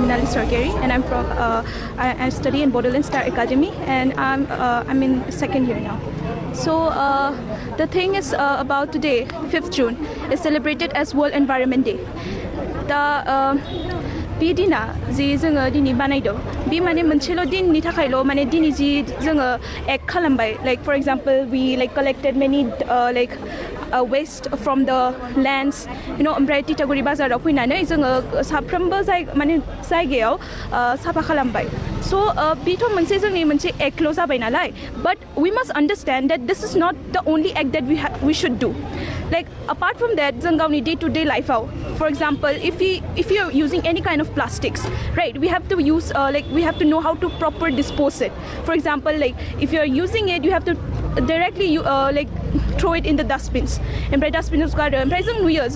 Minali Sarkari, and I'm from I study in Bodoland Star Academy, and I'm in second year now. So the thing is about today, 5th June, is celebrated as World Environment Day. The बिदिना जि जोङो दिनै बानायदो बि माने मोनसेल' दिननि थाखायल' माने दिनै जि जोङो एक्ट खालामबाय like for example we like collected many like waste from the lands, you know, ओमफ्राय तितागुरि बाजाराव फैनानै जोङो साफ्रोमबो माने जायगायाव साफा खालामबाय. So बेथ' मोनसे जोंनि मोनसे एक्टल' जाबाय नालाय, but we must understand that this is not the only act that we should do. Like apart from that, जों गावनि day-to-day life-आव, for example, if you are using any kind of plastics, right, we have to use we have to know how to proper dispose it. For example, like if you are using it, you have to directly like throw it in the dustbins. ओमफ्राय dustbins गारो. ओमफ्राय जों नुयो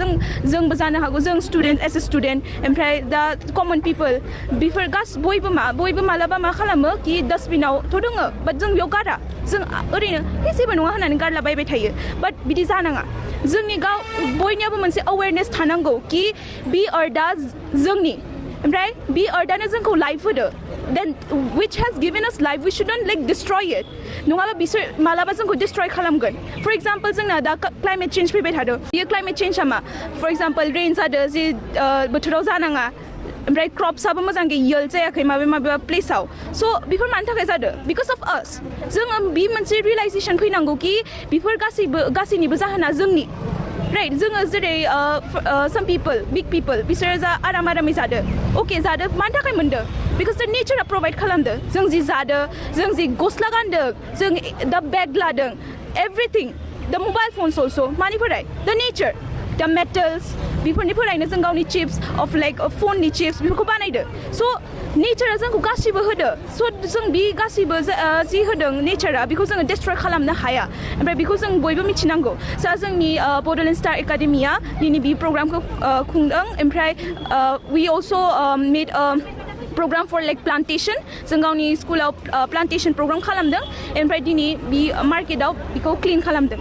जोंबो जानो हागौ जों student as a student. ओमफ्राय the common people before बयबो मालाबा मा खालामो कि dustbinaव थ' दङो but जों बेयाव गारा. जों ओरैनो जेबो नङा होननानै गारलाबायबाय थायो. but बिदि जानाङा. जोंनि बयनियाबो मोनसे awareness थानांगौ कि बे अर्डा जोंनि. ओमफ्राय बे अर्डानो जोंखौ लाइफ होदो. Then which has given us life, we shouldn't like destroy it. नङाबा बिसोर मालाबा जोंखौ destroy खालामगोन. For example, जोंना दा climate change फैबाय थादो. बेयो climate change मा? For example, rain जादो जि बोथोराव जानाङा. ओमफ्राय क्रप्सआबो मोजाङै yield जायाखै माबेबा प्लेसआव. So बेफोर मानि थाखाय जादो? Because of us. जोङो बे मोनसे realization फैनांगौ कि बेफोर गासैनिबो जाहोना जोंनि. Right, जोङो जेरै some people, big people, बिसोरो जा आरामै जादो. Okay, जादो मानि थाखाय मोनदो? Because the nature provide खालामदो. जों जि जादो, जों जि गस्ला गानदों, जों the bag लादों, everything, the mobile phones also, मानिफ्राय? The nature, the metals, बेफोरनिफ्रायनो जों गावनि chips of like phone नि chips बेफोरखौ बानायदो. So nature जोंखौ गासिबो होदो. So जों बे गासिबो जि होदों nature बेखौ जोङो destroy खालामनो हाया. ओमफ्राय बेखौ जों बयबो मिथिनांगौ. सा जोंनि Bodoland Star Academy आ दिनै बे प्रग्रामखौ खुंदों. ओमफ्राय we also made a program for like plantation. जों गावनि स्कुलाव plantation program खालामदों. ओमफ्राय दिनै बे मार्केटआव बेखौ clean खालामदों.